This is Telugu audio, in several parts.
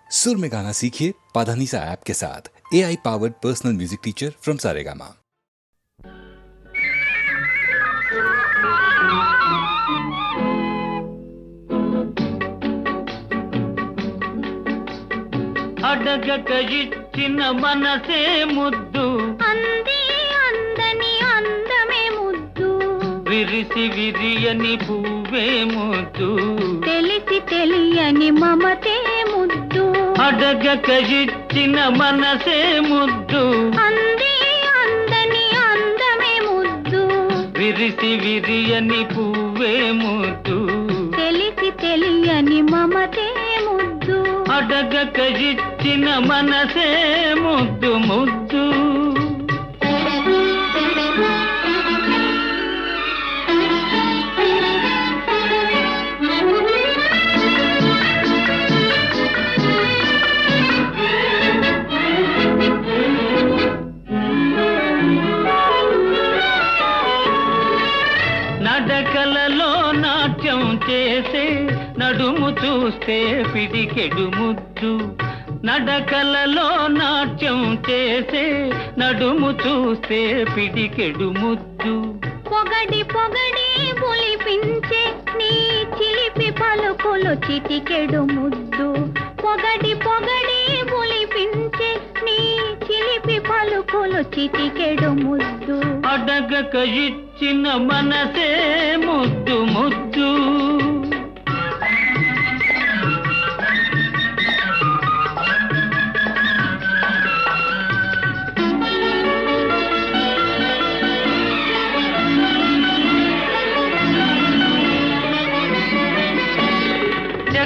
सुर में गाना सीखिए पाधानीसा ऐप के साथ। AI powered personal music teacher from Saregama. అడగక ఇచ్చిన మనసే ముద్దు అంది అందని అందమే ముద్దు విరిసి విరియని పువ్వే ముద్దు తెలిసి తెలియని మమతే ముద్దు అడగక ఇచ్చిన మనసే ముద్దు అంది అందని అందమే ముద్దు విరిసి విరియని పువ్వే ముద్దు తెలిసి తెలియని మమతే ముద్దు అడగక ఇచ్చిన మనసే ముద్దు ముద్దు నడకలలో నాట్యం చేసే నడుము చూస్తే పిడికెడు ముద్దు నడకలలో నాట్యం చేసే నడుము చూస్తే పిడికెడు ముద్దు పొగడి పొగడి పులిపించే నీ చిలిపి పలుకులు చిటికెడు ముద్దు పొగడి పొగడి పులిపించే నీ చిలిపి పలుకులు చిటికెడు ముద్దు అడగక ఇచ్చిన మనసే ముద్దు ముద్దు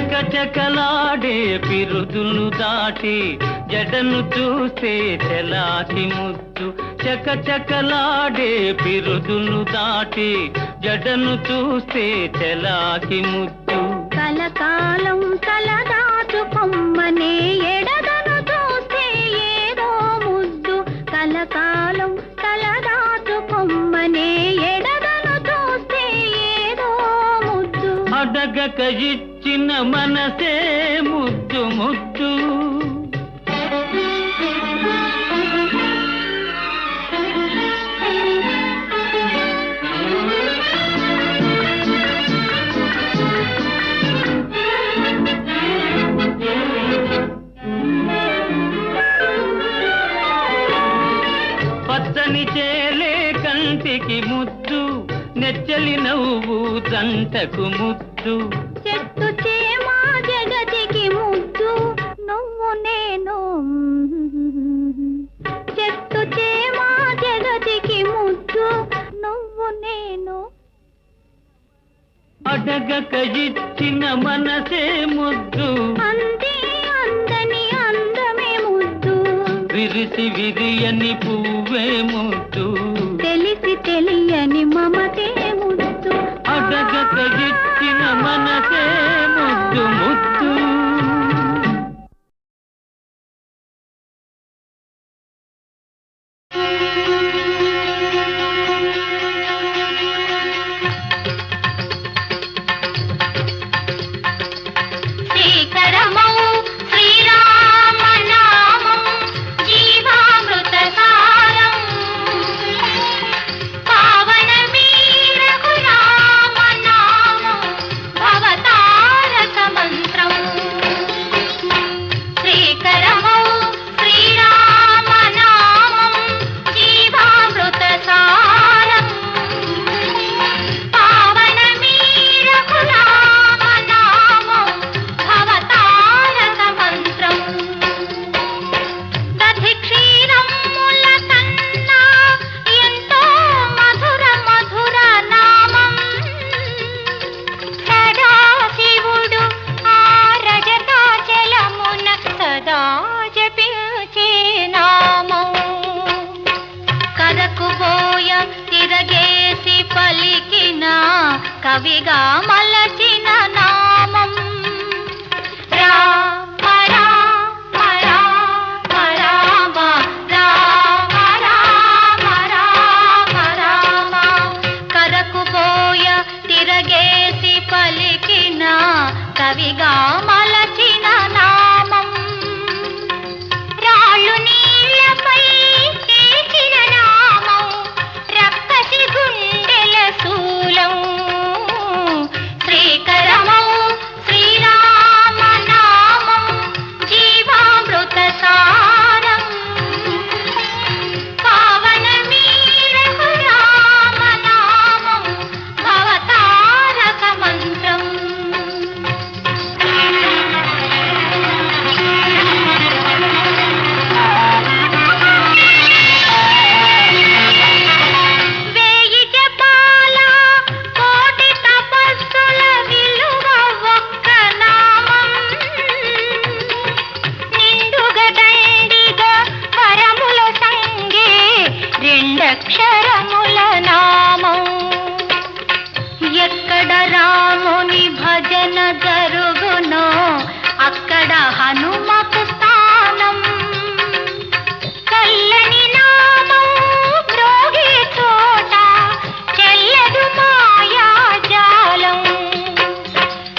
చకచకలాడే పిరుదులు దాటి జడను చూస్తే చెలాకి ముద్దు చకచకలాడే పిరుదులు దాటి జడను చూస్తే చెలాకి ముద్దు కలకాలం తలదాచుకొమ్మనే ఎడదను చూస్తే ఏదో ముద్దు కలకాలం తలదాచుకొమ్మనే ఎడదను చూస్తే ఏదో ముద్దు అడగక ఇచ్చిన మనసే ముద్దు ముద్దు పచ్చని చేలే కంటికి ముద్దు నెచ్చలి నవ్వు జంటకు ముద్దు చెట్టు చేమా జగతికి ముద్దు నువ్వు నేను చెట్టు చేమా జగతికి ముద్దు నువ్వు నేను అడగక ఇచ్చిన మనసే ముద్దు అంది అందని అందమే ముద్దు విరిసి విరియని పువ్వే ముద్దు తెలిసి తెలియని మమతే ముద్దు అడగక ఇచ్చిన మనసే ముద్దు ముద్దు శ్రీకరమౌ శ్రీరామనామం జీవామృత సారం పావనమీ రఘురామనామం భవతారక మంత్రం శ్రీకరమౌ శ్రీరామనామం జీవామృత సారం పావనమీ రఘురామనామం భవతారక మంత్రం దధి క్షీరముల కన్నా ఎంతో మధుర మధుర నామం సదాశివుడు ఆ రజతాచలమున సదా జపించే నామం కదకు బోయ తిరగేసి పలికిన కవిగా మలచిన నామం రామ రామ రామ రామ రామ రామ రామ రామ కరకు బోయ తిరగేసి పలికిన కవిగా మలచిన నామం ఏడక్షరముల నామం. ఎక్కడ రాముని భజన జరుగునో అక్కడ హనుమకు స్థానం. చల్లని నామం మ్రోగే చోట చెల్లదు మాయాజాలం.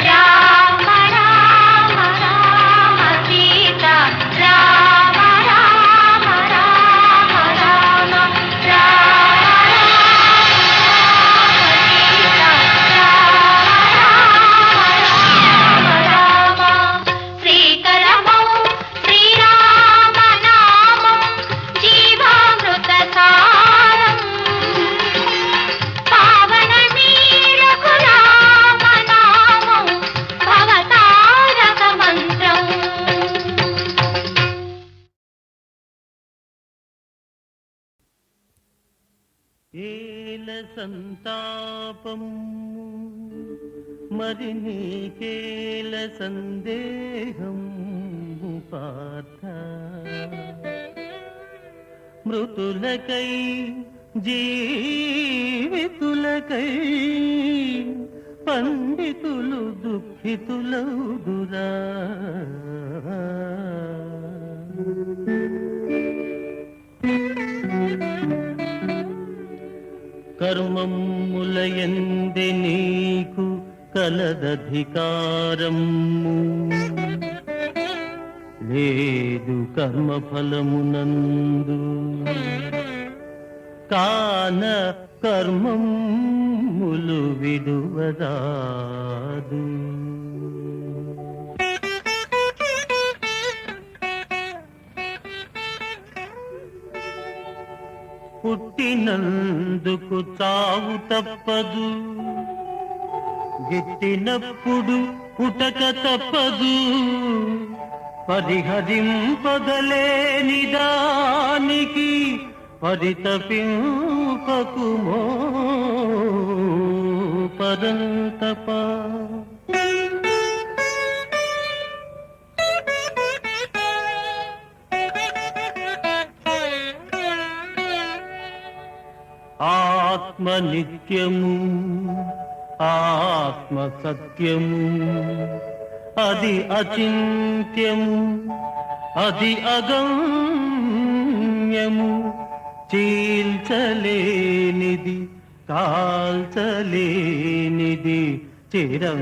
రామ రామ రామ సీత రామ రామ రామ రామ శ్రీకరమౌ శ్రీరామనామం జీవామృత సారం. పావనమీ రఘురామనామం భవతారక మంత్రం. ఏల సంతాపము మరి నీకేల సందేహం పార్థ. మృతులకై జీవితులకై పండితులు దుఃఖితులౌదురా. కర్మములయందే నీకు కలదధికారము. లేదు కర్మఫలమునందు కాన కర్మములు విడువరాదు. పుట్టినందుకు చావు తప్పదు, గిట్టినప్పుడు పుటక తప్పదు. పరిహరింపగలేని దానికి పరితపింపకుమో పరంతప. ఆత్మ నిత్యము ఆత్మ సత్యము, అది అచింత్యము అది అగమ్యము. చీల్చలేనిది కాల్చలేనిది చిరంతనమది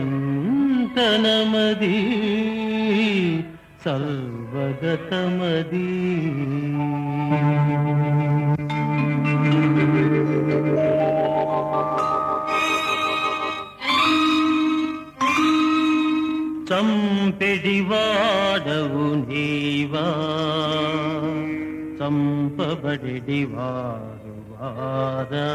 సర్వగతమది. చంపెడివాడవు నీవా చంపబడివారు వారా.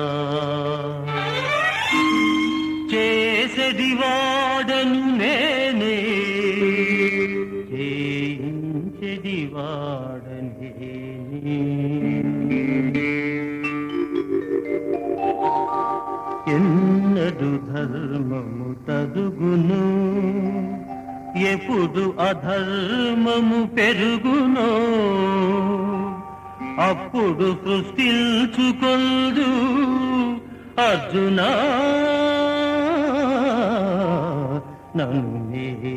చేసెడివాడను నేనే చేయించెడివాడనే. ఎన్నడు ధర్మము తదుగును, ఎప్పుడు అధర్మము పెరుగునో. అప్పుడు సృష్టించుకొందు అర్జునా నన్ను నేనే.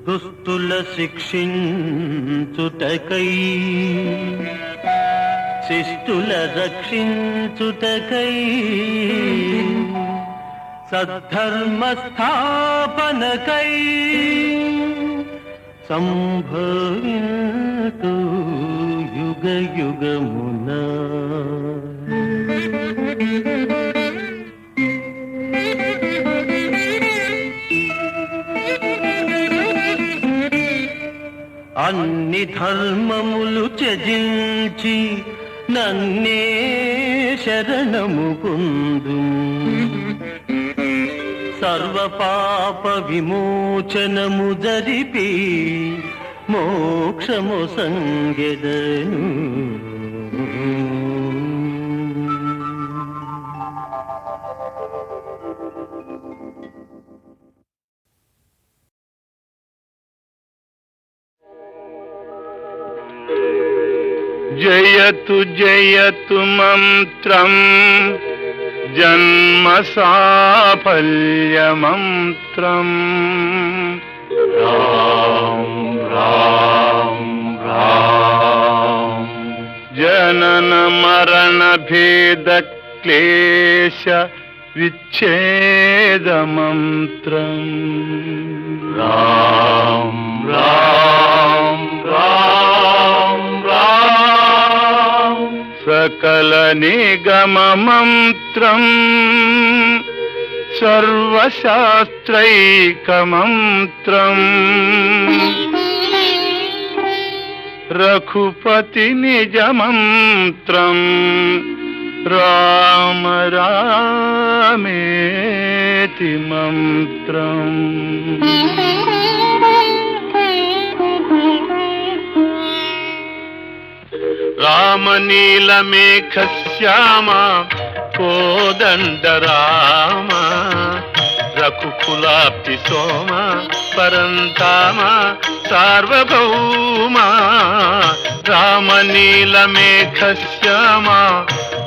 దుస్తుల శిక్షించుటకై శిష్టుల రక్షించుటకై సద్ధర్మ స్థాపనకై సంభవింతు యుగ యుగమున. అన్ని ధర్మములు త్యజించి నన్నే శరణము పొందు. సర్వ పాప విమోచనము జరిపి మోక్షము సంగెదను. జయతు జయతు మంత్రం జన్మ సాఫల్యమంత్రం రాం రాం రాం జనన మరణ భేద క్లేశ విచ్ఛేదమంత్రం రాం రాం రాం రాం సకల నిగమ మంత్రం సర్వశాస్త్రైకమంత్రం రఘుపతి నిజమంత్రం రామ రామేతి మంత్రం రామనీలమేఘశ్యామ కోదండ రామ రఘుకులాప్తి సోమ పరంతామ సార్వభౌమ రామనీలమేఘశ్యామ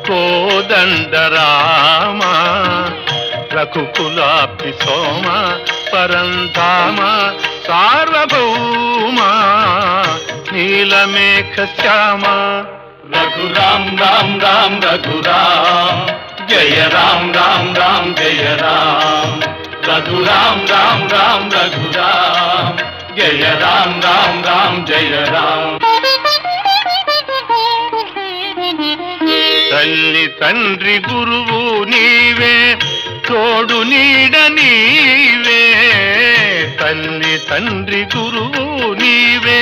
కోదండ రామ రఘుకులాప్తి సోమ పరంతామ సార్వభౌమ నీలమేఘ శ్యామ రఘురామ్ రామ్ రామ్ రఘురామ్ జయ రామ్ రామ్ రామ్ జయ రామ్ రఘురామ్ రామ్ రామ్ రఘురామ్ జయ రామ్ రామ్ రామ్ జయ రామ్ తల్లి తండ్రి గురువు నీవే తోడు నీడ నీవే తల్లి తండ్రి గురువు నీవే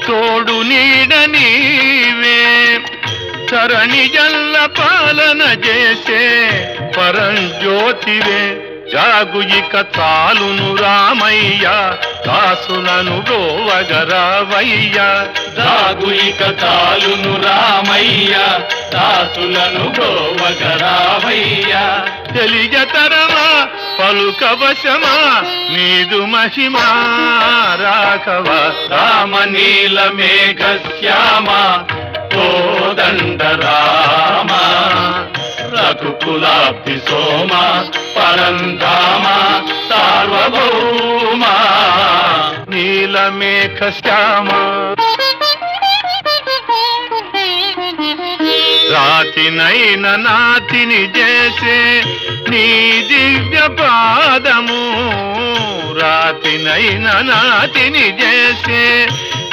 తోడు నీడ నీవే తరణి జల్ల పాలన చేసే పరంజ్యోతివే జాగు ఇక చాలును రామయ్య దాసులను గోవగరావయ్య జాగు ఇక చాలును రామయ్య దాసులను గోవగరావయ్య తెలియతరమా పలుకవశమా నీదు మహిమా రాఘవ రామనీల మేఘ శ్యామ కోదండ రామ రఘుకులాబ్ధి సోమ పరంధామ సార్వభౌమ నీలమేఘ శ్యామ రాతినైన నాతిని చేసే నీ దివ్య పాదము రాతినైన నాతిని చేసే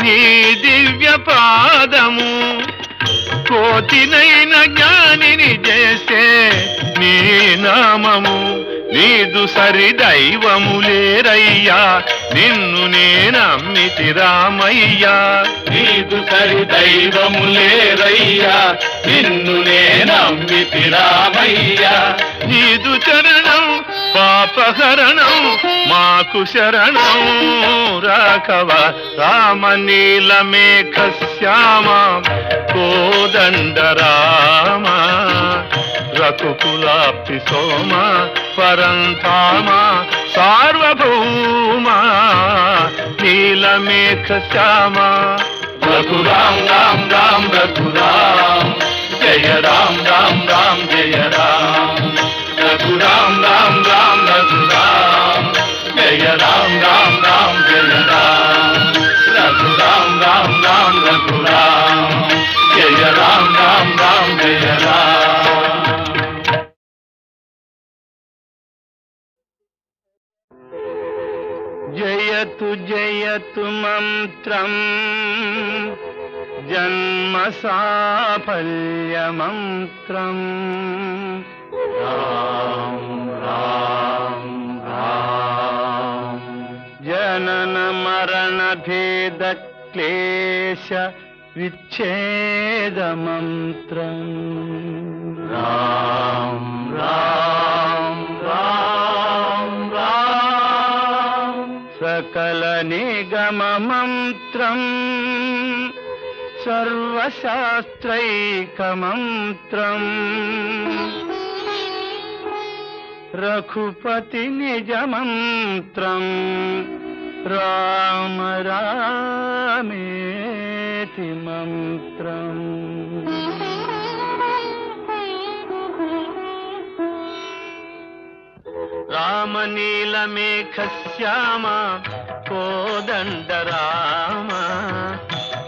నీ దివ్య పాదము కోతినైన జ్ఞానిని చేసే నీ నామము నీదు సరి దైవము లేరయ్యా నిన్ను నేనమ్మితి రామయ్యా నీదు సరి దైవము లేరయ్యా నిన్ను నేనమ్మితి రామయ్యా నీదు చరణం పాపహరణం మాకు శరణం రాఘవ రామనీలమేఘ శ్యామ కోదండ రామ రఘుకులాప్తి సోమ పరంధామ సార్వభౌమ నీలమేఘ శ్యామ రఘురామ్ రామ్ రామ్ రఘురామ్ జయ రామ్ రామ్ రామ్ జయ రామ్ రఘురామ్ రామ్ రామ్ రఘురామ్ జయ రామ్ రామ్ రామ్ జయ రామ్ రఘురామ్ రామ్ రామ్ రఘురామ్ జయ రామ్ రామ్ రామ్ జయ రామ్ జయతు జయతు మంత్రం జన్మ సాఫల్యమంత్రం రాం రాం రాం జనన మరణ భేద క్లేశ విచ్ఛేదమంత్రం రాం రాం రాం రాం సకల నిగమ మంత్రం సర్వశాస్త్రైకమంత్రం రఘుపతి నిజమంత్రం రామ రామేతి రామనీలమేతి మంత్రం. రామనీలమేఘశ్యామ కోదండ రామ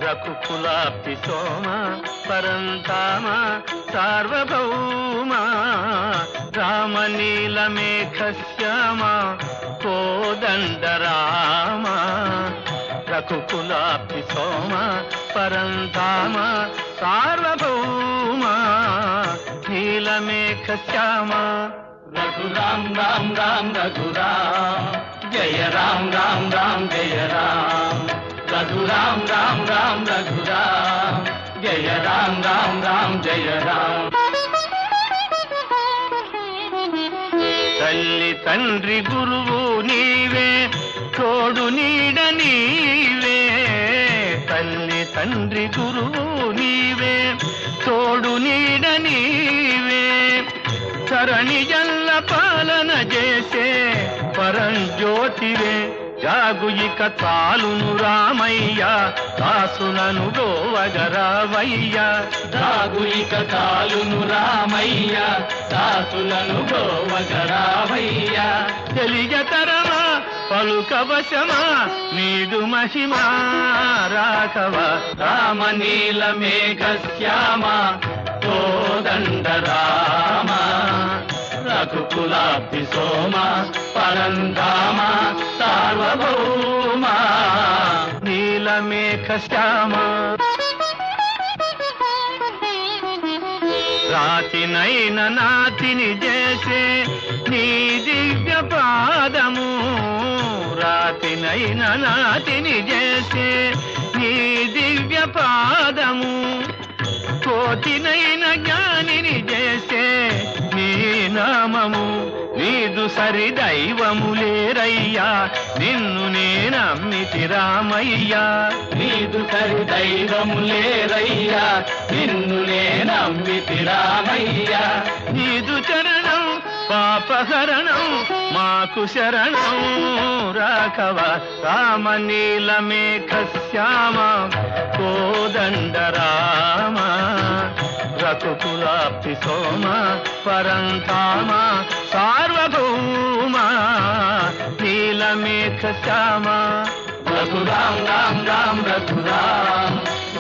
రఘుకులాప్తి సోమ పరంధామ సార్వభౌమ. రామనీలమేఘశ్యామ కోదండ రామ రఘుకులాప్తి సోమ పరంధామ సార్వభౌమ. నీలమేఘశ్యామ రఘురాం రాం రాం రఘురాం జయ రాం రాం రాం జయ రాం. రఘురాం రాం రాం రఘురాం జయ రాం రాం రాం జయ రాం. తల్లి తండ్రి గురువు నీవే తోడు నీడ నీవే. తల్లి తండ్రి గురువు నీవే తోడు నీడ నీవే. సరణి జల్ల పాలన చేసే పరంజ్యోతివే. జాగు ఇక చాలును రామయ్య దాసులను గోవగరావయ్య. జాగు ఇక చాలును రామయ్య దాసులను గోవగరావయ్య. తెలియతరమా పలుకవశమా నీదు మహిమా రాఘవ. రామనీలమేఘశ్యామ కోదండ రామ రఘుకులాబ్ధి సోమ పరంధామ సార్వభౌమ. నీలమేఘ శ్యామ రాతినైన నాతిని చేసే నీ దివ్య పాదము. రాతినైన నాతిని చేసే నీ దివ్య పాదము. కోటినైన జ్ఞానిని చేసే నీ నామము. నీదు సరి దైవము లేరయ్యా నిన్ను నేనమ్మితి రామయ్యా. నీదు సరి దైవము లేరయ్యా నిన్ను నేనమ్మితి రామయ్య. నీదు చరణం పాపహరణం మాకు శరణం రాఘవ. రామనీలమేఘ శ్యామ కోదండ రామ రఘుకులాప్తి సోమ పరంధామ సార్వభౌమ. నీలమేఘ శ్యామ రఘురాం రాం రాం రఘురాం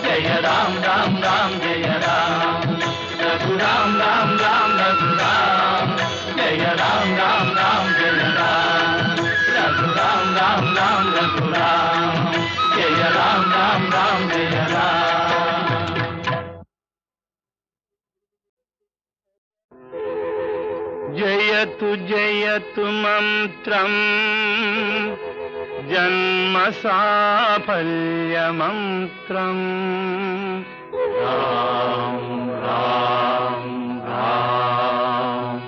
జయ రాం రాం రాం జయ రాం. రఘురాం రాం రాం రఘురాం జయ రాం రాం రాం జయ రాం. రఘురాం రాం రాం రఘురాం జయ రాం రాం రాం జయ రాం. జయతు జయతు మంత్రం జన్మ సాఫల్య మంత్రం. రాం రాం రాం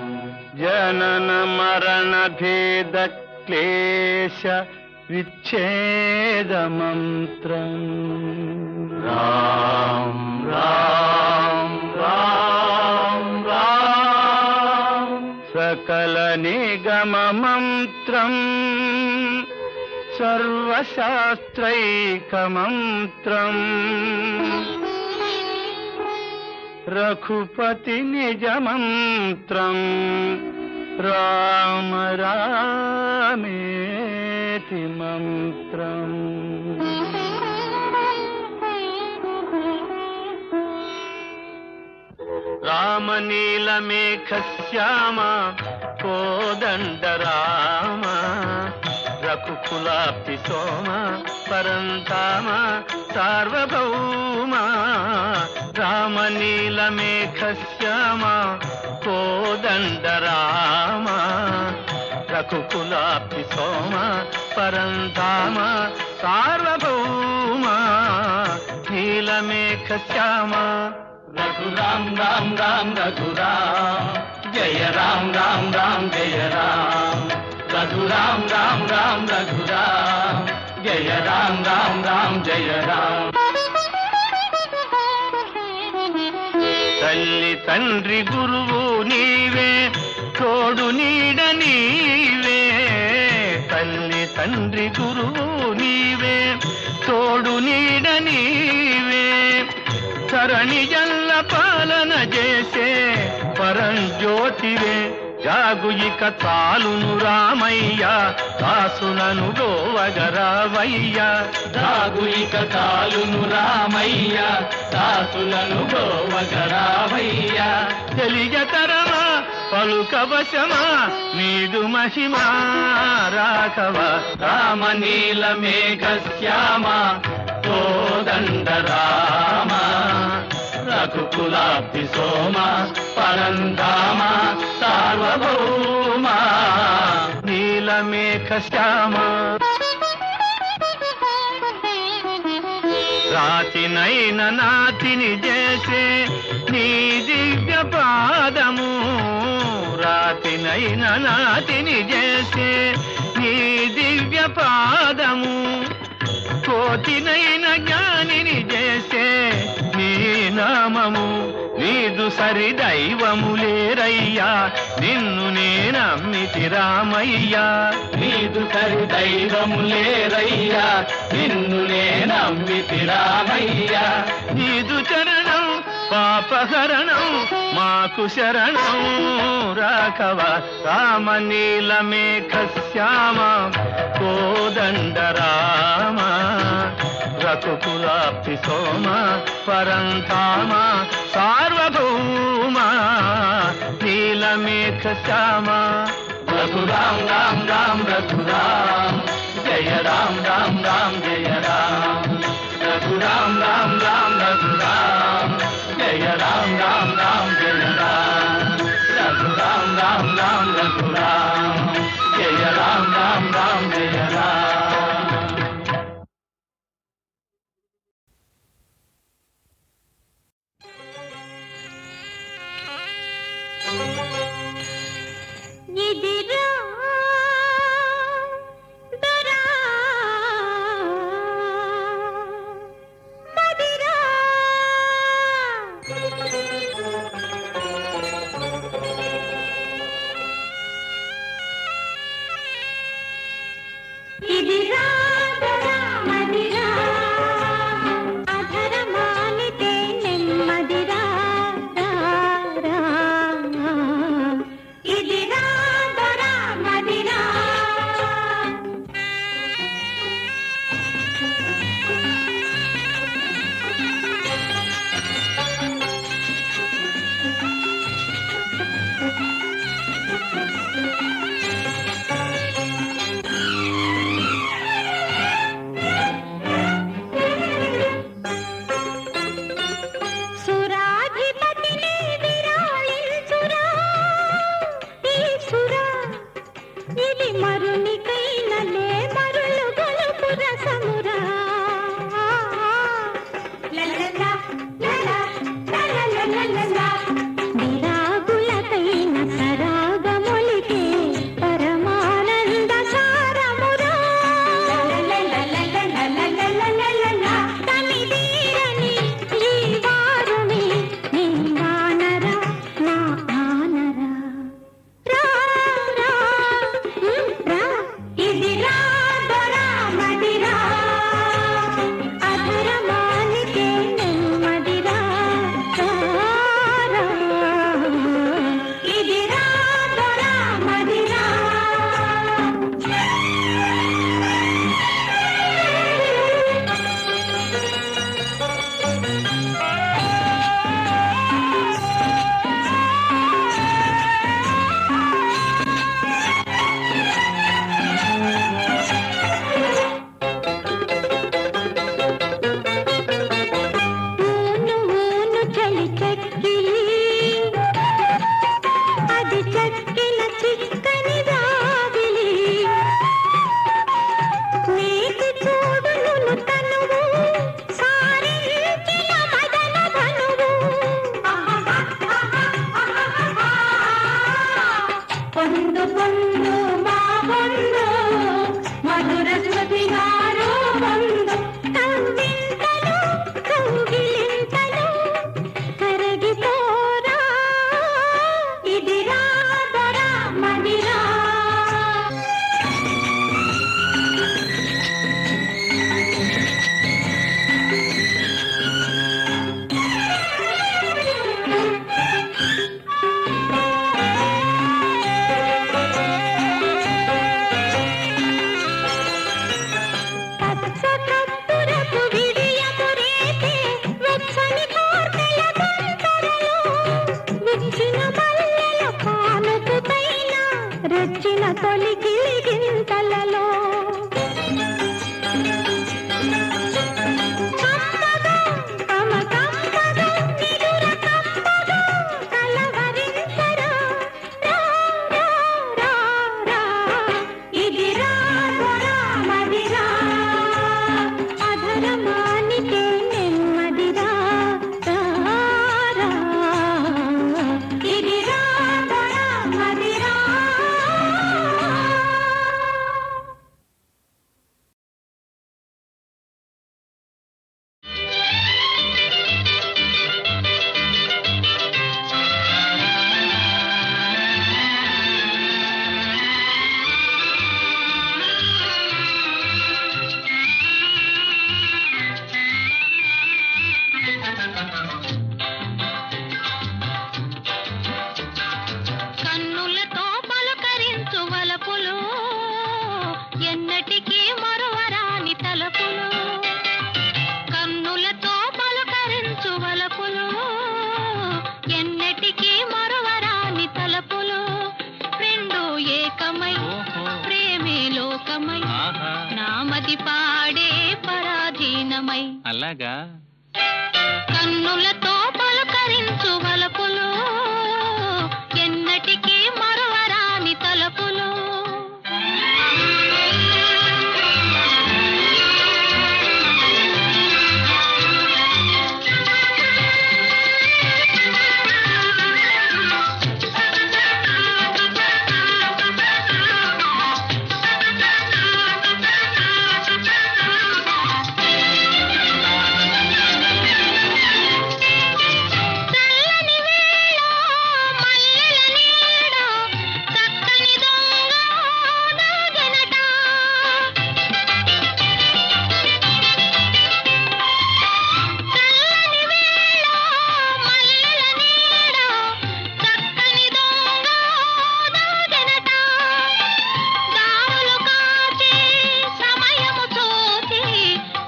జనన మరణ భేద క్లేశ విచ్ఛేద మంత్రం. రాం రాం రాం రాం సకల నిగమ మంత్రం సర్వశాస్త్రైక మంత్రం. రఘుపతి నిజ మంత్రం రామ రామేతి మంత్రం. రామనీలమేఘ శ్యామ కోదండ రామ రఘుకులాప్తి సోమ పరంధామ సార్వభౌమ. రామనీలమేఘ శ్యామ కోదండ రామ రఘుకులాప్తి సోమ పరంధామ సార్వభౌమ. నీలమేఘ శ్యామ రఘురాం రాం రాం రఘురాం జయ రాం రాం రాం జయ రాం. రఘురాం రాం రాం రఘురాం జయ రాం రాం రాం జయ రాం. తల్లి తండ్రి గురువు నీవే తోడు నీడ నీవే. తల్లి తండ్రి గురువు నీవే తోడు నీడ నీవే. ధరణి జల్ల పాలన చేసే పరంజ్యోతివే జాగు ఇక చాలును రామయ్య దాసులను గోవగరావయ్య దాగు ఇక చాలును రామయ్య దాసులను గోవగరావయ్య తెలియతరమా పలుకవశమా నీదు మహిమా రాఘవ రామనీల మేఘ శ్యామ కోదండ రామ రఘుకులాబ్ధి సోమ పరంధామ సార్వభౌమ నీలమేఘ శ్యామ రాతినైన నాతిని చేసే నీ దివ్య పాదము రాతినైన నాతిని చేసే నీ దివ్య పాదము కోతినైన జ్ఞానిని చేసే నీ నామము నీదు సరి దైవము లేరయ్యా నిన్ను నేనమ్మితి రామయ్యా నీదు సరి దైవము లేరయ్యా నిన్ను నేనమ్మితి రామయ్య నీదు చరణం పాపహరణం మాకు శరణం రాఘవ రామ నీలమేఘ శ్యామ కోదండ రామ రఘుకులాబ్ధి సోమ పరంధామ సార్వభౌమ నీలమేఘ శ్యామ రఘురామ్ రామ్ రామ్ రఘురామ్ జయ రామ్ రామ్ రామ్ జయ రామ్ రఘురామ్ రామ్ రామ్ రఘురామ్ జయ రామ్ రామ్ రామ్ జయ రామ్ రఘురామ్ రామ్ రామ్ రఘురామ్ జయ రామ్ రామ్ రామ్ జయ రామ్ ఇదిరా దరా మదిరా ఇదిరా దరా మదిరా అధరమానితే నెమ్మదిరా రా రా ఇదిరా దరా మదిరా సురాధిపతిని విరాళించురా ఈశ్వరా ఇది మరునికైనలే మరులు గొలుపు రసమురా లలలా లలా లలలలలా విరాగులకైన సరాగములికే పరమానంద సారమురా లలలలలలలలలా తనిదీరని ఈ వారుని నీ వానరా నా ఆనరా రా రా రా ఇదిరా దరా మదిరా అధరమానికే నెమ్మదిరా రా ఇదిరా దరా మదిరా ఊను ఊను చలి చెక్కిలి అది చెక్కిన చిక్కని రావిలి నీటి చూడును తనువు సారించిన మదన ధనువు పొందు పొందు మా పొందు మధుర స్మృతిగారు పొందు కవ్వింతలు కౌగిలింతలు కరగిపోరా ఇదిరా దరా మదిరా తొలి గిలిగింతలలో కమ్మగా కమకమ్మగా నిదుర కమ్మగా కలవరించరా రా రా రా రా ఇది రాగరా మదిరా అధరమానికే నెమ్మదిరా రా రా ఇది రాగరా మదిరా కన్నులతో పలుకరించు వలపులు ఎన్నటికీ మరువరాని తలపులు కన్నులతో పలుకరించు వలపులు ఎన్నటికీ మరువరాని తలపులు రెండు ఏకమై ప్రేమే లోకమై నామది పాడే పరాధీనమై అలాగా కన్నులతో పలుకరించు వలపులు ఎన్నటికీ మరువరాని తలపులు చల్లని వేళ మల్లెల నీడ చక్కని దొంగ దాగెనట చల్లని వేళ మల్లెల నీడ చక్కని దొంగ దాగెనట దారులు కాచి సమయము చూచి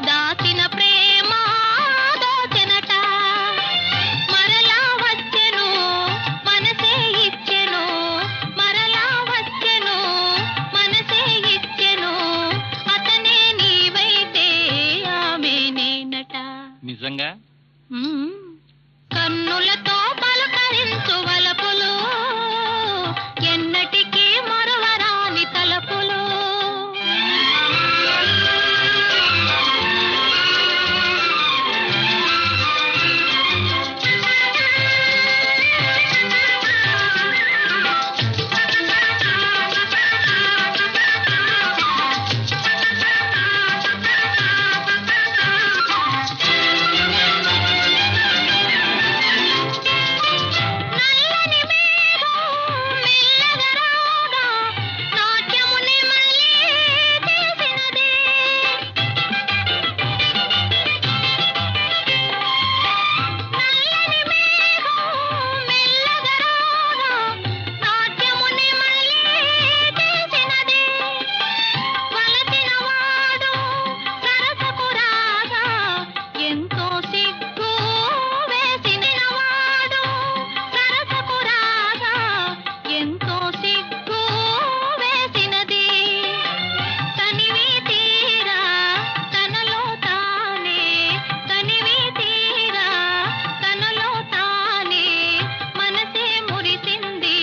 దాచిన ప్రేమ దోచెనట మరలా వచ్చెను మనసే ఇచ్చెను మరలా వచ్చెను మనసే ఇచ్చెను అతనే నీవైతే ఆమె నేనట నిజంగా కన్నులతో పలుకరించు వలపులు ఎన్నటికీ మరువరాని తలపులు నల్లని మేఘం మెల్లగా రాగా నాట్యముని మళ్ళీ చేసినదే నల్లని మేఘం మెల్లగా రాగా నాట్యముని మళ్ళీ చేసినదే వలసిన వాడు సరసకు రాగా ఎంతో సిగ్గు వేసిన వాడు సరసకు రాగా ఎంతో సిగ్గు వేసినది తనివి తీరా తనలో తానే తనివి తీరా తనలో తానే మనసే మురిసింది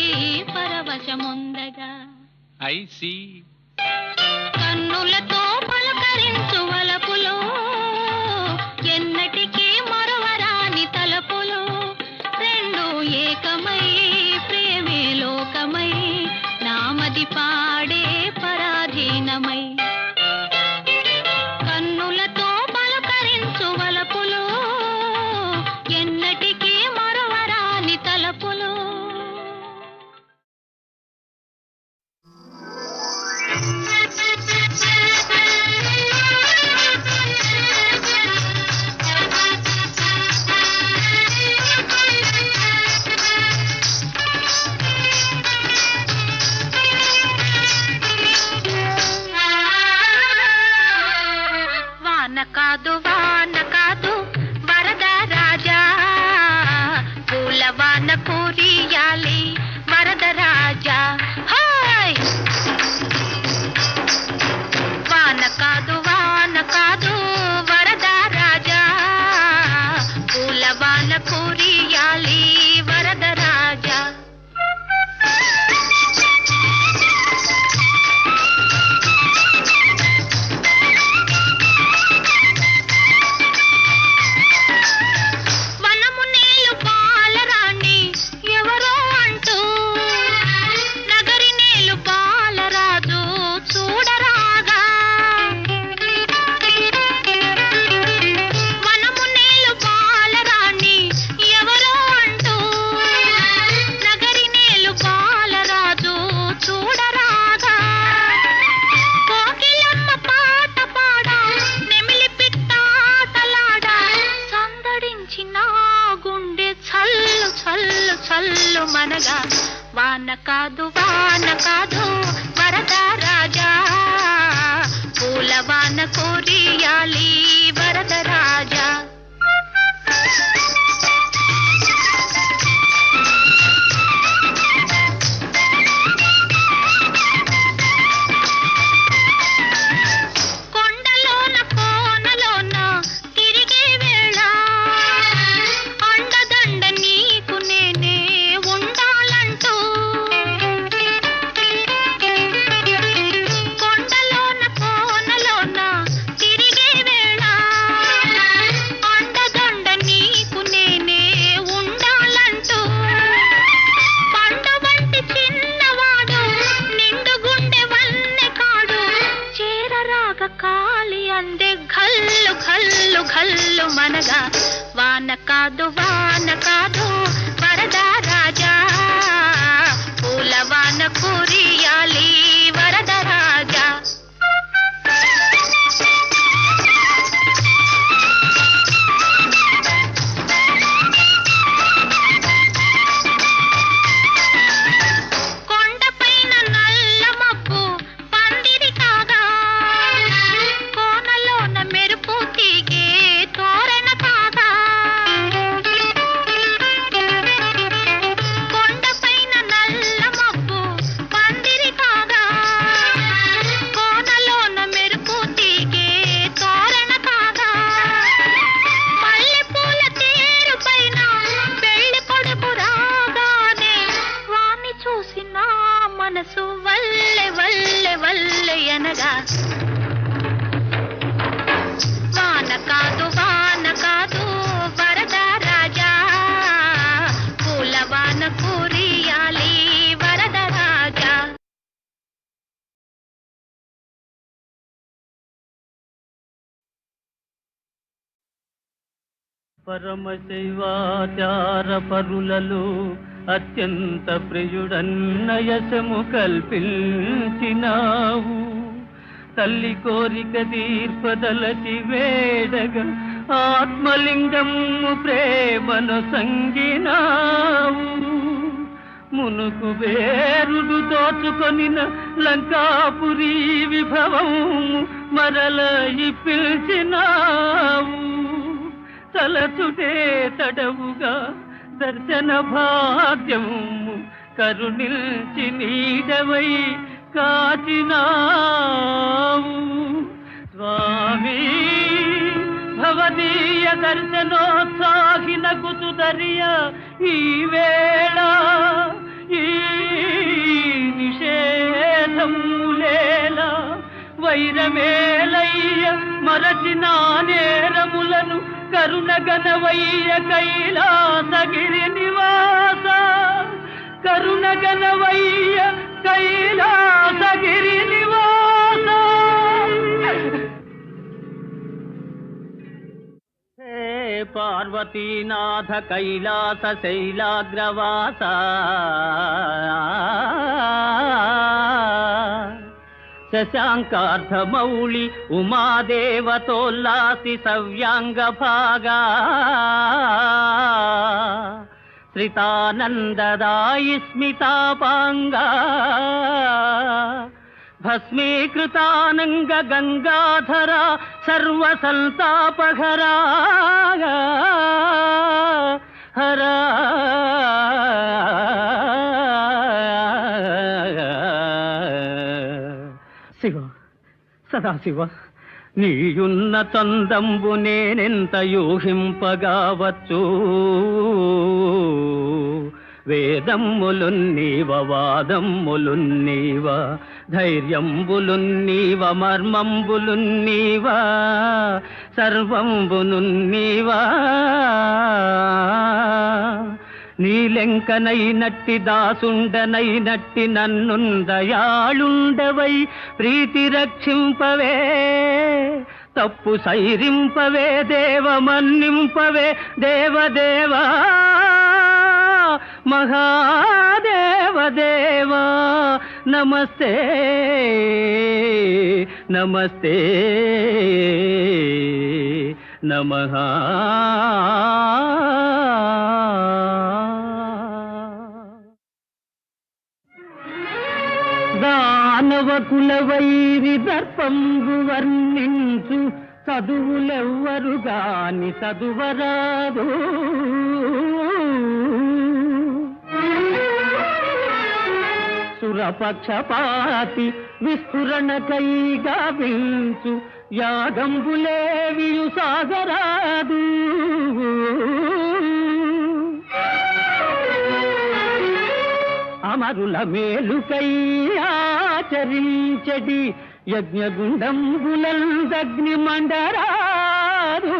పరవశముందగా ఐ సీ కన్నులతో పలుకరించు వలపులు ఎన్నటికీ మరువరాని తలపులు రెండు ఏకమై ప్రేమే లోకమై నామది పాడే పరాధీనమై కన్నులతో పలుకరించు వలపులు ఎన్నటికీ మరువరాని తలపులు వాన కాదు వరద రాజా, పూల వాన కురియాలి వరద రాజా. కొండలోన కోనలోన తిరిగే వేళ అండదండ నీకు నేనే ఉండాలంటూ, కొండలోన కోనలోన తిరిగే వేళ అండదండ నీకు నేనే ఉండాలంటూ, పండు వంటి చిన్నవాడు నిండు గుండె వన్నె కాడు, చేరరాగ కాలి అందే ఘల్లు ఘల్లు ఘల్లు మనగా. వాన కాదు వరద రాజా, పూల వాన కురియాలి వరద రాజా. కొండపైన నల్ల మబ్బు పందిరి కాగా, కోనలోన మెరుపు తీగే తోరణ కాగా, కొండపైన నల్ల మబ్బు పందిరి కాగా, కోనలోన మెరుపు తీగే తోరణ కాగా, మల్లెపూల తేరు పైన పెళ్లి కొడుకు రాగానే వాణ్ణి చూసి నా మనసు వల్లె వల్లె వల్లె అనగా. వాన కాదు వరద రాజా, పూల వాన కురియాలి వరద రాజా. పరమశైవాచార పరులలో అత్యంత ప్రియుడన్నయసము కల్పించినావు. తల్లి కోరిక తీర్పదలచి వేడగా ఆత్మలింగము ప్రేమను సంగినావు. మునుకు వేరుడు దోచుకొనిన లంకాపురి విభవము మరల పిలిచినావు. తలచుటే తడవుగా దర్శన భాగ్యము కరుణించి నీడవై కాచినావు. స్వామి భవదీయ దర్శనోత్సాహిన కుతుదరియ ఈ వేళ ఈ నిషేధములేలా వైరమేలయ్య మరచిన నేరములను కరుణగనవయ్య కైలాసగిరి నివాస, కరుణగనవయ్య కైలాసగిరి నివాస. హే పార్వతీనాథ కైలాస శైలాగ్రవాస, శశాంకార్ధమౌళి ఉమాదేవతోల్లాసి సవ్యాంగ భాగా, శ్రితానందదాయి స్మితాపాంగా, భస్మీకృతానంగ గంగాధర సర్వసంతాపహరా హరా. శివ సదాశివ నీయున్న చందంబు నేనెంత యూహింపగావచ్చు. వేదమ్ములున్నీవ వాదమ్ములున్నీవ ధైర్యంబులున్నీవ మర్మంబులున్నీవ సర్వంబునున్నీవ. నీలెంకనైనట్టి దాసుండనైనట్టి నన్నుందయాళుండవై ప్రీతి రక్షింపవే, తప్పు సైరింపవే దేవ మన్నింపవే దేవదేవా మహాదేవదేవా. నమస్తే నమస్తే నమః. దానవ కుల వైరి దర్పంబు వర్ణించు చదువులెవ్వరు గాని చదువరాదు. సురపక్షపాతి విస్ఫురణకై గావించు యాగంబులేవియు సాగరాదు. అమరుల మేలుకై ఆచరించడి యజ్ఞగుండంబులందగ్ని మండరాదు.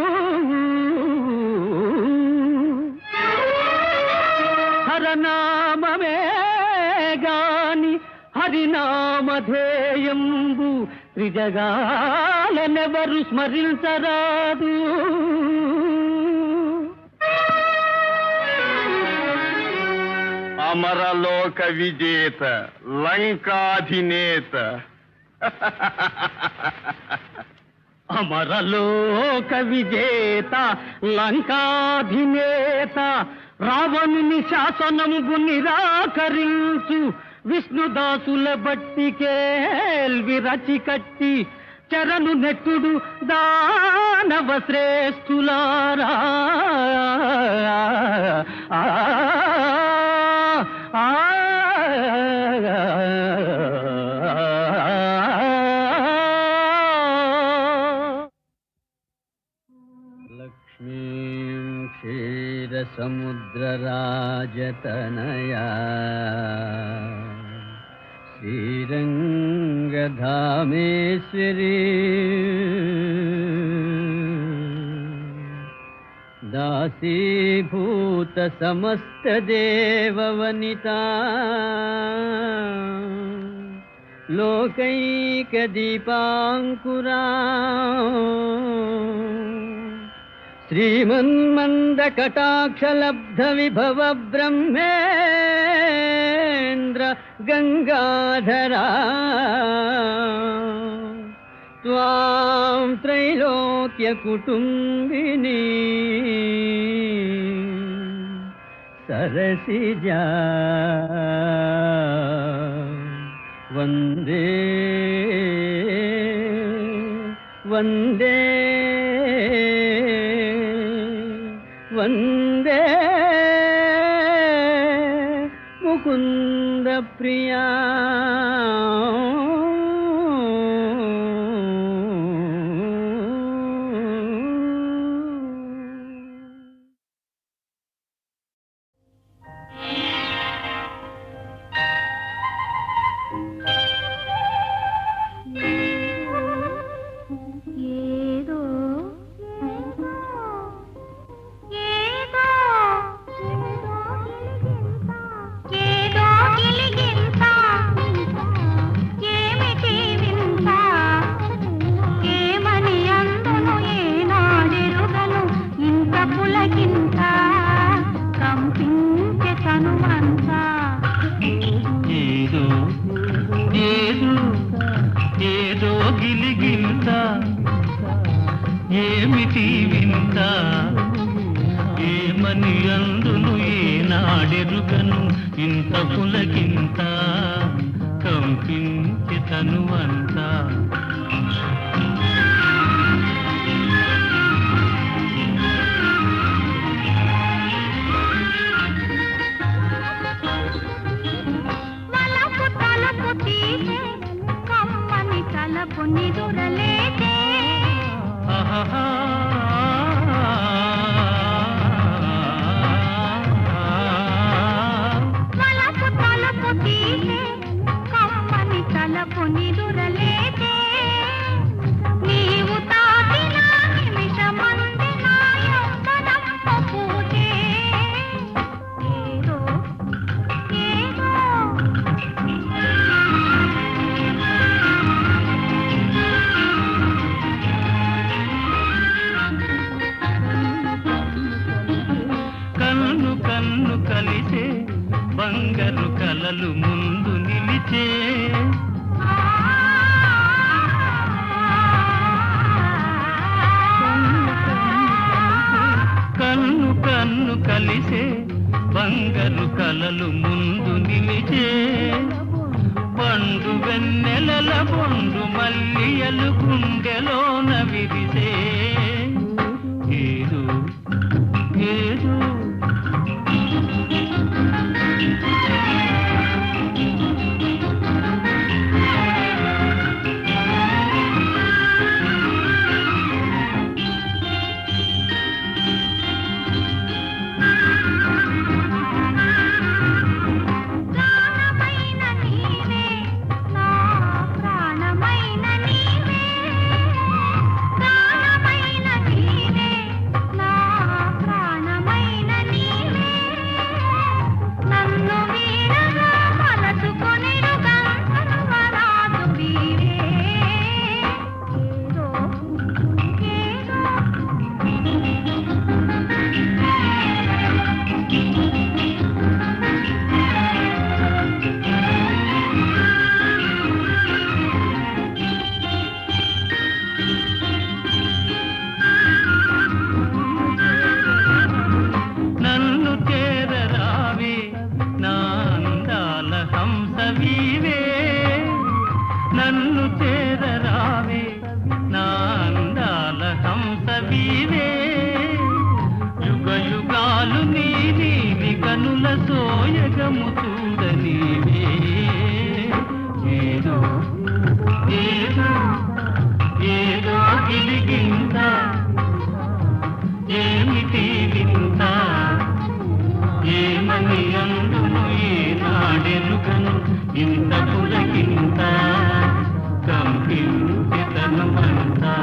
హరనామమే గాని హరినామధేయంబు త్రిజగాలనెవరు స్మరించరాదు. అమరలోక విజేత లంకాధినేత అమరలోక విజేత లంకాధినేత రావణుని శాసనముగు నిరాకరించు విష్ణుదాసుల బట్టికేల్వి రచి కట్టి చరణు నెట్టుడు దానవ శ్రేష్ఠులారా. లక్ష్మీం క్షీరసముద్రరాజతనయా శ్రీరంగధామేశ్వరీ దాసీభూత సమస్త దేవవనితా లోకైక దీపాంకురా శ్రీమన్మంద కటాక్షలబ్ధ విభవ బ్రహ్మేంద్ర గంగాధరా త్వాం త్రైలోక్య కుటుంబిని సరసిజా వందే వందే వందే ముకుంద ప్రియా. ఏమిటి వింత ఏమని అందును ఏనాడెరుగను ఇంత పులకింత కంపించి తనువంతా కలిసే బంగారు కలలు ముందు నిలిచే కన్ను కన్ను కలిసే బంగారు కలలు ముందు నిలిచే పండు నిండు వెన్నెలల బొండు మల్లియలు గుండెలోన విరిసే ఏదో ఏదో ప్రాణమైన నీవే నా ప్రాణమైన నీవే ప్రాణమైన నీవే నా ప్రాణమైన నీవే నన్ను వీడగా మనసుకొనిరు గంధర్వరాజు వీరే ఏదో నన్ను చేరరావే నా అందాల హంసవీవే నన్ను చేరరావే నా అందాల హంసవీవే యుగ యుగాలు నీ నీవి కనుల సోయగము చూడనీవే ఏదో ఏదో ఏదో గిలిగింత ఏమిటి వింత ఏమని అందును ఏనాడెరుగను ఇంత పులకింత కంపించి తనమంతా